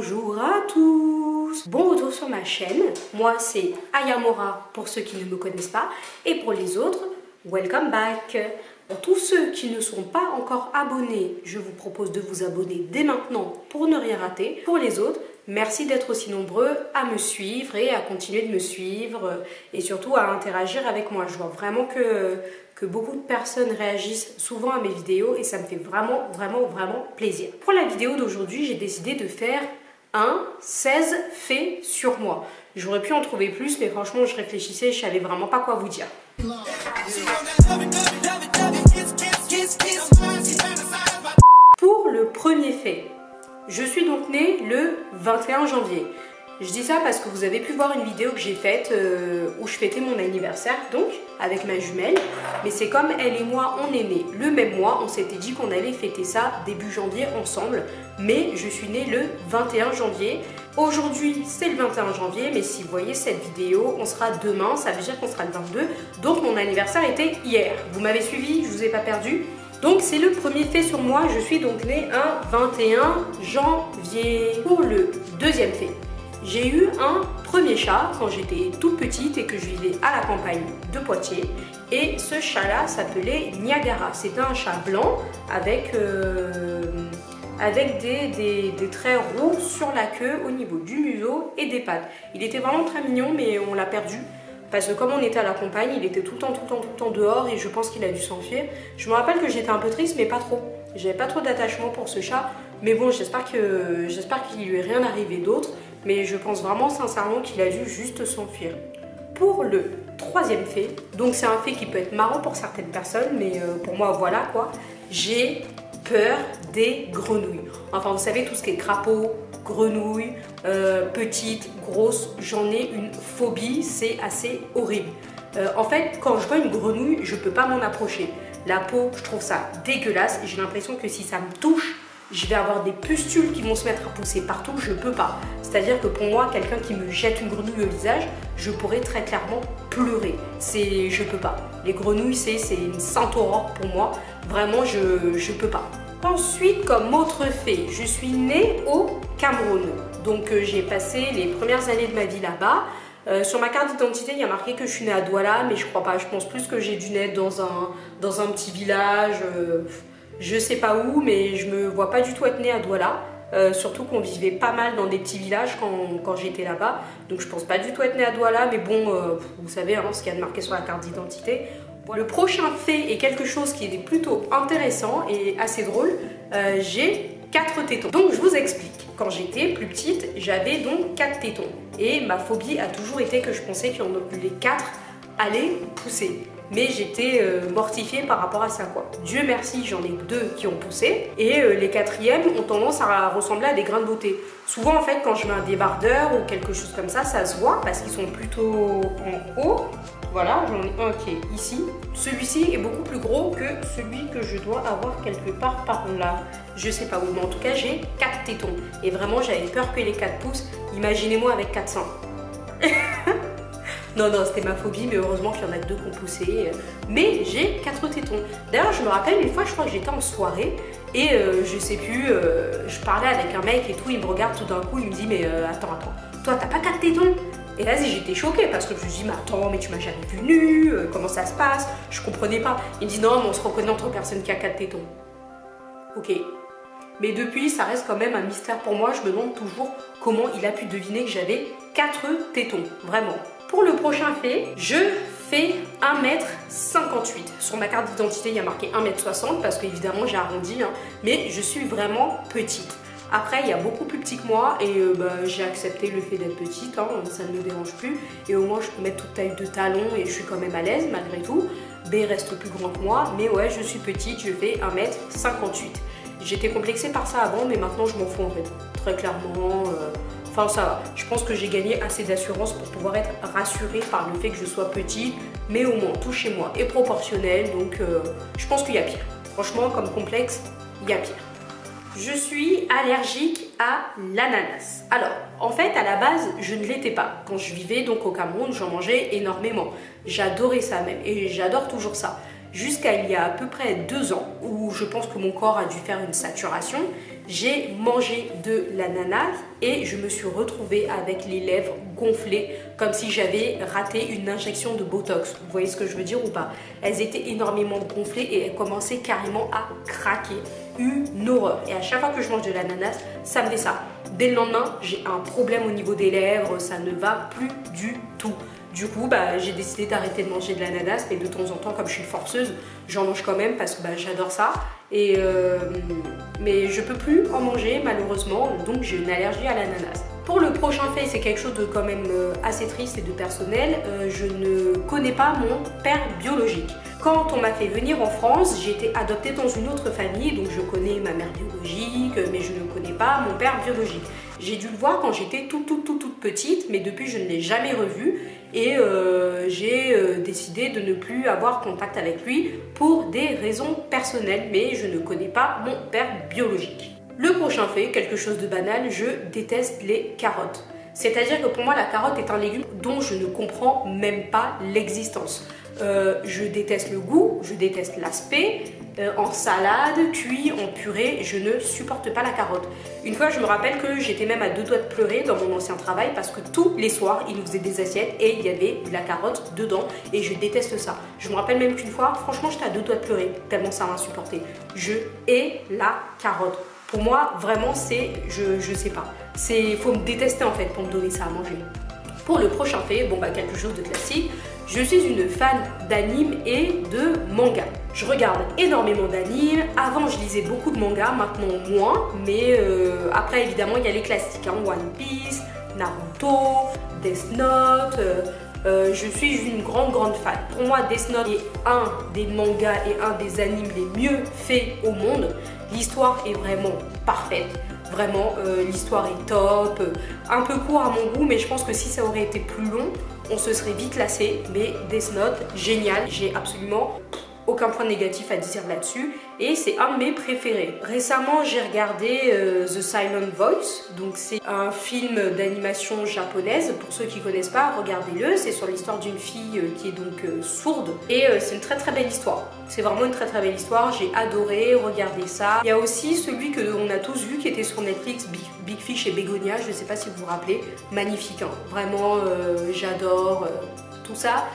Bonjour à tous. Bon retour sur ma chaîne. Moi c'est Ayamora pour ceux qui ne me connaissent pas et pour les autres, welcome back. Pour tous ceux qui ne sont pas encore abonnés, je vous propose de vous abonner dès maintenant pour ne rien rater. Pour les autres, merci d'être aussi nombreux à me suivre et à continuer de me suivre et surtout à interagir avec moi. Je vois vraiment que beaucoup de personnes réagissent souvent à mes vidéos et ça me fait vraiment plaisir. Pour la vidéo d'aujourd'hui, j'ai décidé de faire un 16 faits sur moi. J'aurais pu en trouver plus, mais franchement, je réfléchissais, je savais vraiment pas quoi vous dire. Pour le premier fait, je suis donc née le 21 janvier. Je dis ça parce que vous avez pu voir une vidéo que j'ai faite où je fêtais mon anniversaire, donc avec ma jumelle. Mais c'est comme elle et moi, on est nés le même mois. On s'était dit qu'on allait fêter ça début janvier ensemble. Mais je suis née le 21 janvier. Aujourd'hui, c'est le 21 janvier. Mais si vous voyez cette vidéo, on sera demain. Ça veut dire qu'on sera le 22. Donc mon anniversaire était hier. Vous m'avez suivi, je vous ai pas perdu. Donc c'est le premier fait sur moi. Je suis donc née un 21 janvier. Pour le deuxième fait. J'ai eu un premier chat quand j'étais toute petite et que je vivais à la campagne de Poitiers. Et ce chat-là s'appelait Niagara. C'était un chat blanc avec des traits roux sur la queue au niveau du museau et des pattes. Il était vraiment très mignon, mais on l'a perdu. Parce que comme on était à la campagne, il était tout le temps dehors et je pense qu'il a dû s'enfuir. Je me rappelle que j'étais un peu triste, mais pas trop. J'avais pas trop d'attachement pour ce chat. Mais bon, j'espère qu'il lui est rien arrivé d'autre. Mais je pense vraiment sincèrement qu'il a dû juste s'enfuir. Pour le troisième fait, donc c'est un fait qui peut être marrant pour certaines personnes, mais pour moi, voilà quoi. J'ai peur des grenouilles. Enfin, vous savez, tout ce qui est crapaud, grenouille, petite, grosse, j'en ai une phobie, c'est assez horrible. En fait, quand je vois une grenouille, je peux pas m'en approcher. La peau, je trouve ça dégueulasse et j'ai l'impression que si ça me touche, je vais avoir des pustules qui vont se mettre à pousser partout, je peux pas. C'est-à-dire que pour moi, quelqu'un qui me jette une grenouille au visage, je pourrais très clairement pleurer. Je peux pas. Les grenouilles, c'est une sainte horreur pour moi. Vraiment, je peux pas. Ensuite, comme autre fait, je suis née au Cameroun. Donc j'ai passé les premières années de ma vie là-bas. Sur ma carte d'identité, il y a marqué que je suis née à Douala, mais je crois pas. Je pense plus que j'ai dû naître dans un petit village. Je sais pas où, mais je me vois pas du tout être née à Douala. Surtout qu'on vivait pas mal dans des petits villages quand j'étais là-bas. Donc je pense pas du tout être née à Douala, mais bon, vous savez hein, ce qu'il y a de marqué sur la carte d'identité. Le prochain fait est quelque chose qui est plutôt intéressant et assez drôle. J'ai 4 tétons. Donc je vous explique. Quand j'étais plus petite, j'avais donc 4 tétons. Et ma phobie a toujours été que je pensais que les 4 allaient pousser. Mais j'étais mortifiée par rapport à ça quoi. Dieu merci, j'en ai 2 qui ont poussé et les 4e ont tendance à ressembler à des grains de beauté. Souvent en fait quand je mets un débardeur ou quelque chose comme ça se voit parce qu'ils sont plutôt en haut. Voilà, j'en ai un qui est ici. Celui-ci est beaucoup plus gros que celui que je dois avoir quelque part par là. Je sais pas où, mais en tout cas j'ai 4 tétons. Et vraiment j'avais peur que les 4 poussent. Imaginez-moi avec 4 seins. Non, c'était ma phobie, mais heureusement qu'il y en a 2 qui ont poussé. Mais j'ai 4 tétons. D'ailleurs, je me rappelle une fois, je crois que j'étais en soirée et je sais plus, je parlais avec un mec et tout, il me regarde tout d'un coup, il me dit mais attends, toi t'as pas 4 tétons? Et là j'étais choquée parce que je me dis mais attends, mais tu m'as jamais vu nue, comment ça se passe? Je comprenais pas. Il me dit non, mais on se reconnaît entre personnes qui a 4 tétons. Ok. Mais depuis, ça reste quand même un mystère pour moi. Je me demande toujours comment il a pu deviner que j'avais 4 tétons, vraiment. Pour le prochain fait, je fais 1m58. Sur ma carte d'identité, il y a marqué 1m60 parce qu'évidemment j'ai arrondi, hein, mais je suis vraiment petite. Après, il y a beaucoup plus petit que moi et j'ai accepté le fait d'être petite, hein, ça ne me dérange plus. Et au moins, je peux mettre toute taille de talons et je suis quand même à l'aise malgré tout. B reste plus grand que moi, mais ouais, je suis petite, je fais 1m58. J'étais complexée par ça avant, mais maintenant je m'en fous en fait, très clairement. Enfin ça va, je pense que j'ai gagné assez d'assurance pour pouvoir être rassurée par le fait que je sois petite, mais au moins tout chez moi est proportionnel, donc je pense qu'il y a pire. Franchement, comme complexe, il y a pire. Je suis allergique à l'ananas. Alors, en fait, à la base, je ne l'étais pas. Quand je vivais donc au Cameroun, j'en mangeais énormément. J'adorais ça même, et j'adore toujours ça. Jusqu'à il y a à peu près 2 ans, où je pense que mon corps a dû faire une saturation, j'ai mangé de l'ananas et je me suis retrouvée avec les lèvres gonflées comme si j'avais raté une injection de Botox. Vous voyez ce que je veux dire ou pas? Elles étaient énormément gonflées et elles commençaient carrément à craquer. Une horreur. Et à chaque fois que je mange de l'ananas, ça me fait ça. Dès le lendemain, j'ai un problème au niveau des lèvres, ça ne va plus du tout. Du coup, j'ai décidé d'arrêter de manger de l'ananas, mais de temps en temps, comme je suis forceuse, j'en mange quand même parce que j'adore ça. Mais je peux plus en manger malheureusement, donc j'ai une allergie à l'ananas. Pour le prochain fait, c'est quelque chose de quand même assez triste et de personnel. Je ne connais pas mon père biologique. Quand on m'a fait venir en France, j'ai été adoptée dans une autre famille, donc je connais ma mère biologique, mais je ne connais pas mon père biologique. J'ai dû le voir quand j'étais toute petite, mais depuis je ne l'ai jamais revu et j'ai décidé de ne plus avoir contact avec lui pour des raisons personnelles, mais je ne connais pas mon père biologique. Le prochain fait, quelque chose de banal, je déteste les carottes. C'est-à-dire que pour moi, la carotte est un légume dont je ne comprends même pas l'existence. Je déteste le goût, je déteste l'aspect. En salade, cuit, en purée, je ne supporte pas la carotte. Une fois, je me rappelle que j'étais même à deux doigts de pleurer dans mon ancien travail parce que tous les soirs, ils nous faisaient des assiettes et il y avait de la carotte dedans et je déteste ça. Je me rappelle même qu'une fois, franchement, j'étais à deux doigts de pleurer tellement ça m'a insupporté. Je hais la carotte. Pour moi, vraiment, c'est, je sais pas. Faut me détester en fait pour me donner ça à manger. Pour le prochain fait, quelque chose de classique. Je suis une fan d'anime et de manga. Je regarde énormément d'animes. Avant, je lisais beaucoup de mangas, maintenant moins. Mais après, évidemment, il y a les classiques. One Piece, Naruto, Death Note. Je suis une grande fan. Pour moi, Death Note est un des mangas et un des animes les mieux faits au monde. L'histoire est vraiment parfaite. Vraiment, l'histoire est top. Un peu court à mon goût, mais je pense que si ça aurait été plus long, on se serait vite lassé. Mais Death Note, génial. J'ai absolument aucun point négatif à dire là-dessus. Et c'est un de mes préférés. Récemment, j'ai regardé The Silent Voice. Donc c'est un film d'animation japonaise. Pour ceux qui ne connaissent pas, regardez-le. C'est sur l'histoire d'une fille qui est donc sourde. Et c'est une très belle histoire. C'est vraiment une très belle histoire. J'ai adoré regarder ça. Il y a aussi celui qu'on a tous vu qui était sur Netflix, Big Fish et Begonia. Je ne sais pas si vous vous rappelez. Magnifique. Hein. Vraiment, j'adore tout ça.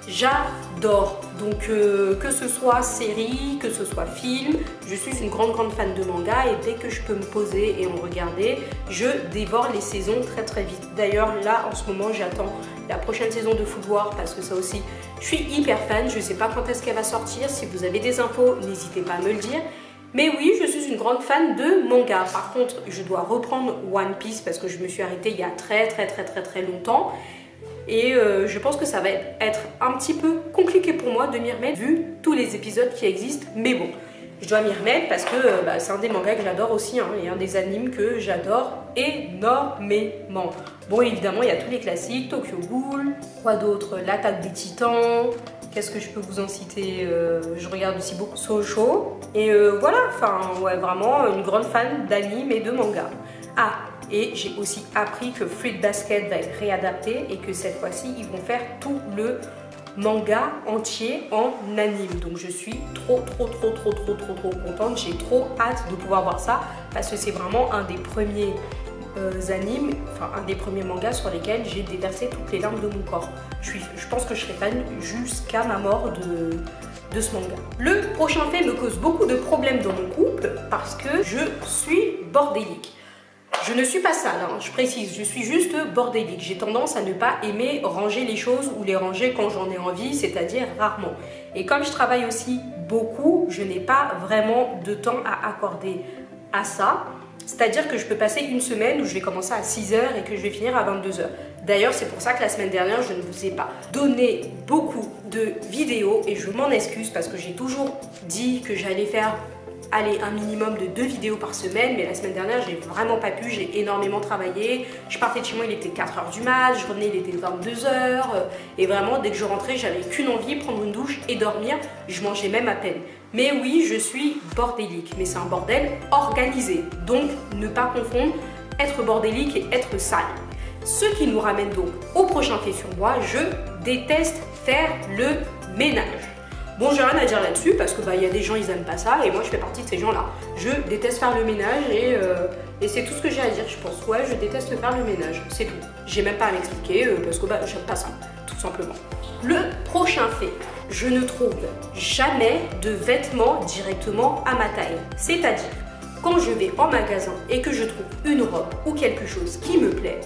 J'adore. Donc que ce soit série, que ce soit film, je suis une grande fan de manga et dès que je peux me poser et en regarder, je dévore les saisons très vite. D'ailleurs là en ce moment j'attends la prochaine saison de Food Wars parce que ça aussi je suis hyper fan. Je sais pas quand est-ce qu'elle va sortir. Si vous avez des infos, n'hésitez pas à me le dire. Mais oui, je suis une grande fan de manga. Par contre, je dois reprendre One Piece parce que je me suis arrêtée il y a très longtemps. Et je pense que ça va être un petit peu compliqué pour moi de m'y remettre vu tous les épisodes qui existent. Mais bon, je dois m'y remettre parce que c'est un des mangas que j'adore aussi et un des animes que j'adore énormément. Bon, évidemment, il y a tous les classiques, Tokyo Ghoul, quoi d'autre, L'attaque des titans. Qu'est-ce que je peux vous en citer? Je regarde aussi beaucoup Soho. Et voilà, vraiment une grande fan d'anime et de manga. Ah, et j'ai aussi appris que Fruit Basket va être réadapté et que cette fois-ci, ils vont faire tout le manga entier en anime. Donc je suis trop contente. J'ai trop hâte de pouvoir voir ça parce que c'est vraiment un des premiers animes, un des premiers mangas sur lesquels j'ai déversé toutes les larmes de mon corps. Je pense que je serai fan jusqu'à ma mort de ce manga. Le prochain fait me cause beaucoup de problèmes dans mon couple parce que je suis bordélique. Je ne suis pas sale, je précise, je suis juste bordélique. J'ai tendance à ne pas aimer ranger les choses ou les ranger quand j'en ai envie, c'est-à-dire rarement. Et comme je travaille aussi beaucoup, je n'ai pas vraiment de temps à accorder à ça. C'est-à-dire que je peux passer une semaine où je vais commencer à 6 h et que je vais finir à 22 h. D'ailleurs, c'est pour ça que la semaine dernière, je ne vous ai pas donné beaucoup de vidéos et je m'en excuse parce que j'ai toujours dit que j'allais faire un minimum de 2 vidéos par semaine, mais la semaine dernière j'ai vraiment pas pu, j'ai énormément travaillé. Je partais de chez moi, il était 4 h du mat, je revenais, il était 22 h et vraiment dès que je rentrais j'avais qu'une envie, prendre une douche et dormir. Je mangeais même à peine. Mais oui, je suis bordélique, mais c'est un bordel organisé, donc ne pas confondre être bordélique et être sale. Ce qui nous ramène donc au prochain fait sur moi, je déteste faire le ménage. Bon, j'ai rien à dire là-dessus parce que y a des gens ils aiment pas ça et moi je fais partie de ces gens-là. Je déteste faire le ménage et c'est tout ce que j'ai à dire, je pense. Ouais, je déteste faire le ménage, c'est tout. J'ai même pas à m'expliquer parce que j'aime pas ça, tout simplement. Le prochain fait, je ne trouve jamais de vêtements directement à ma taille. C'est-à-dire, quand je vais en magasin et que je trouve une robe ou quelque chose qui me plaît,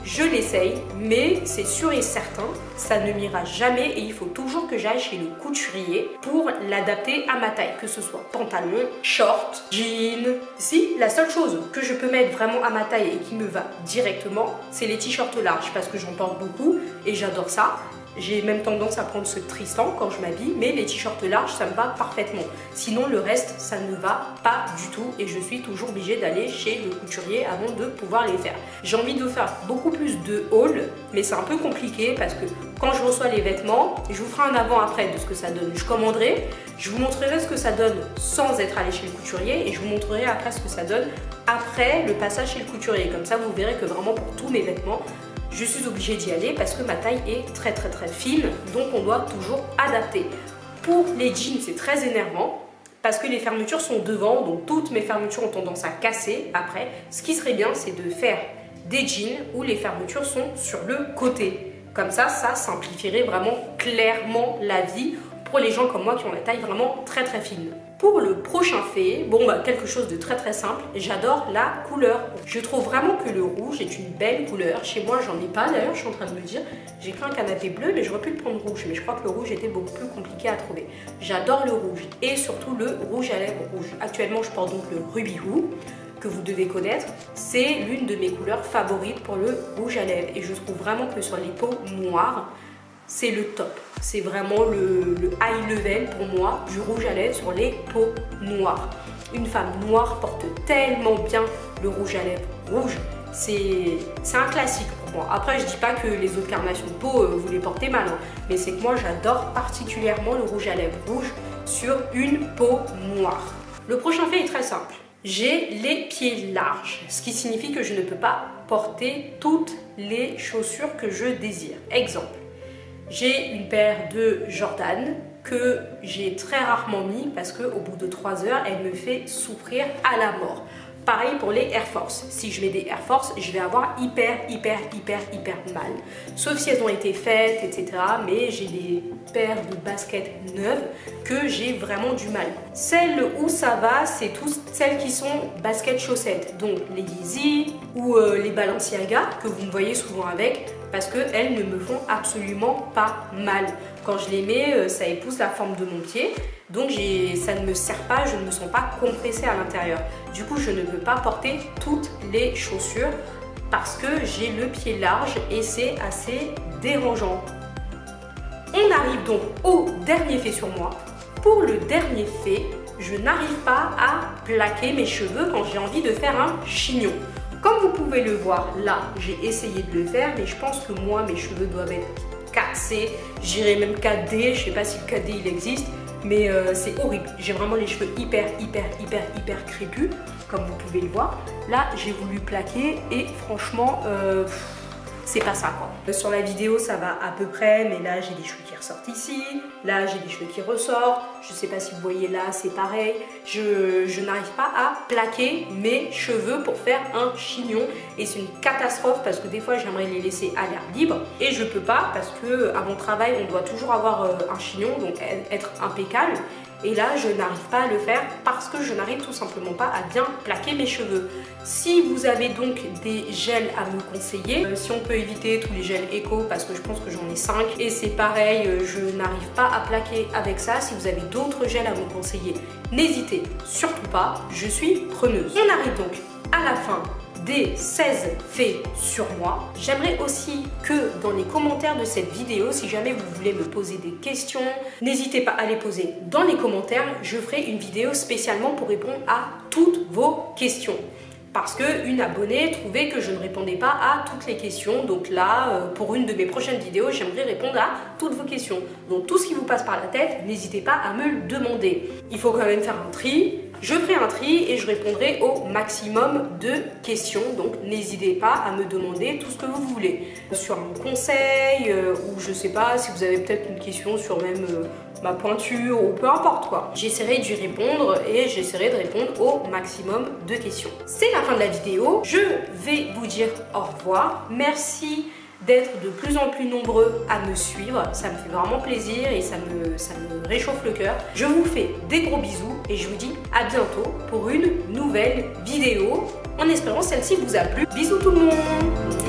je l'essaye, mais c'est sûr et certain, ça ne m'ira jamais et il faut toujours que j'aille chez le couturier pour l'adapter à ma taille, que ce soit pantalon, short, jean. Si, la seule chose que je peux mettre vraiment à ma taille et qui me va directement, c'est les t-shirts larges parce que j'en porte beaucoup et j'adore ça. J'ai même tendance à prendre ce Tristan quand je m'habille, mais les t-shirts larges, ça me va parfaitement. Sinon, le reste, ça ne va pas du tout et je suis toujours obligée d'aller chez le couturier avant de pouvoir les faire. J'ai envie de faire beaucoup plus de haul, mais c'est un peu compliqué parce que quand je reçois les vêtements, je vous ferai un avant-après de ce que ça donne. Je commanderai, je vous montrerai ce que ça donne sans être allé chez le couturier et je vous montrerai après ce que ça donne après le passage chez le couturier. Comme ça, vous verrez que vraiment pour tous mes vêtements, je suis obligée d'y aller parce que ma taille est très fine, donc on doit toujours adapter. Pour les jeans, c'est très énervant parce que les fermetures sont devant, donc toutes mes fermetures ont tendance à casser après. Ce qui serait bien, c'est de faire des jeans où les fermetures sont sur le côté. Comme ça, ça simplifierait vraiment clairement la vie pour les gens comme moi qui ont la taille vraiment très fine. Pour le prochain fait, quelque chose de très simple, j'adore la couleur. Je trouve vraiment que le rouge est une belle couleur. Chez moi, j'en ai pas d'ailleurs, je suis en train de me dire. J'ai pris un canapé bleu, mais j'aurais pu le prendre rouge. Mais je crois que le rouge était beaucoup plus compliqué à trouver. J'adore le rouge et surtout le rouge à lèvres rouge. Actuellement, je porte donc le Ruby Woo, que vous devez connaître. C'est l'une de mes couleurs favorites pour le rouge à lèvres. Et je trouve vraiment que sur les peaux noires, c'est le top. C'est vraiment le high level pour moi du rouge à lèvres sur les peaux noires. Une femme noire porte tellement bien le rouge à lèvres rouge. C'est un classique pour moi. Après, je dis pas que les autres carnations de peau, vous les portez mal. Mais c'est que moi, j'adore particulièrement le rouge à lèvres rouge sur une peau noire. Le prochain fait est très simple. J'ai les pieds larges, ce qui signifie que je ne peux pas porter toutes les chaussures que je désire. Exemple. J'ai une paire de Jordan que j'ai très rarement mis parce qu'au bout de 3 heures, elle me fait souffrir à la mort. Pareil pour les Air Force. Si je mets des Air Force, je vais avoir hyper mal. Sauf si elles ont été faites, etc. Mais j'ai des paires de baskets neuves que j'ai vraiment du mal. Celles où ça va, c'est toutes celles qui sont baskets chaussettes. Donc les Yeezy ou les Balenciaga que vous me voyez souvent avec parce qu'elles ne me font absolument pas mal. Quand je les mets, ça épouse la forme de mon pied. Donc ça ne me sert pas, je ne me sens pas compressée à l'intérieur. Du coup, je ne peux pas porter toutes les chaussures parce que j'ai le pied large et c'est assez dérangeant. On arrive donc au dernier fait sur moi. Pour le dernier fait, je n'arrive pas à plaquer mes cheveux quand j'ai envie de faire un chignon. Comme vous pouvez le voir, là, j'ai essayé de le faire, mais je pense que moi, mes cheveux doivent être 4C, j'irais même 4D, je sais pas si le 4D il existe, mais c'est horrible. J'ai vraiment les cheveux hyper crépus, comme vous pouvez le voir. Là, j'ai voulu plaquer et franchement, c'est pas ça quoi. Sur la vidéo, ça va à peu près, mais là, j'ai des cheveux qui ressortent ici. Là, j'ai des cheveux qui ressortent. Je sais pas si vous voyez là, c'est pareil. Je n'arrive pas à plaquer mes cheveux pour faire un chignon. Et c'est une catastrophe parce que des fois, j'aimerais les laisser à l'air libre. Et je peux pas parce que à mon travail, on doit toujours avoir un chignon, donc être impeccable. Et là, je n'arrive pas à le faire parce que je n'arrive tout simplement pas à bien plaquer mes cheveux. Si vous avez donc des gels à me conseiller, si on peut éviter tous les gels éco parce que je pense que j'en ai 5 et c'est pareil, je n'arrive pas à plaquer avec ça. Si vous avez d'autres gels à me conseiller, n'hésitez surtout pas, je suis preneuse. On arrive donc à la fin des 16 faits sur moi. J'aimerais aussi que dans les commentaires de cette vidéo, si jamais vous voulez me poser des questions, n'hésitez pas à les poser dans les commentaires. Je ferai une vidéo spécialement pour répondre à toutes vos questions. Parce qu'une abonnée trouvait que je ne répondais pas à toutes les questions. Donc là, pour une de mes prochaines vidéos, j'aimerais répondre à toutes vos questions. Donc tout ce qui vous passe par la tête, n'hésitez pas à me le demander. Il faut quand même faire un tri. Je ferai un tri et je répondrai au maximum de questions. Donc n'hésitez pas à me demander tout ce que vous voulez. Sur un conseil ou je sais pas si vous avez peut-être une question sur même ma pointure ou peu importe quoi. J'essaierai d'y répondre et j'essaierai de répondre au maximum de questions. C'est la fin de la vidéo. Je vais vous dire au revoir. Merci d'être de plus en plus nombreux à me suivre. Ça me fait vraiment plaisir et ça me réchauffe le cœur. Je vous fais des gros bisous et je vous dis à bientôt pour une nouvelle vidéo en espérant celle-ci vous a plu. Bisous tout le monde!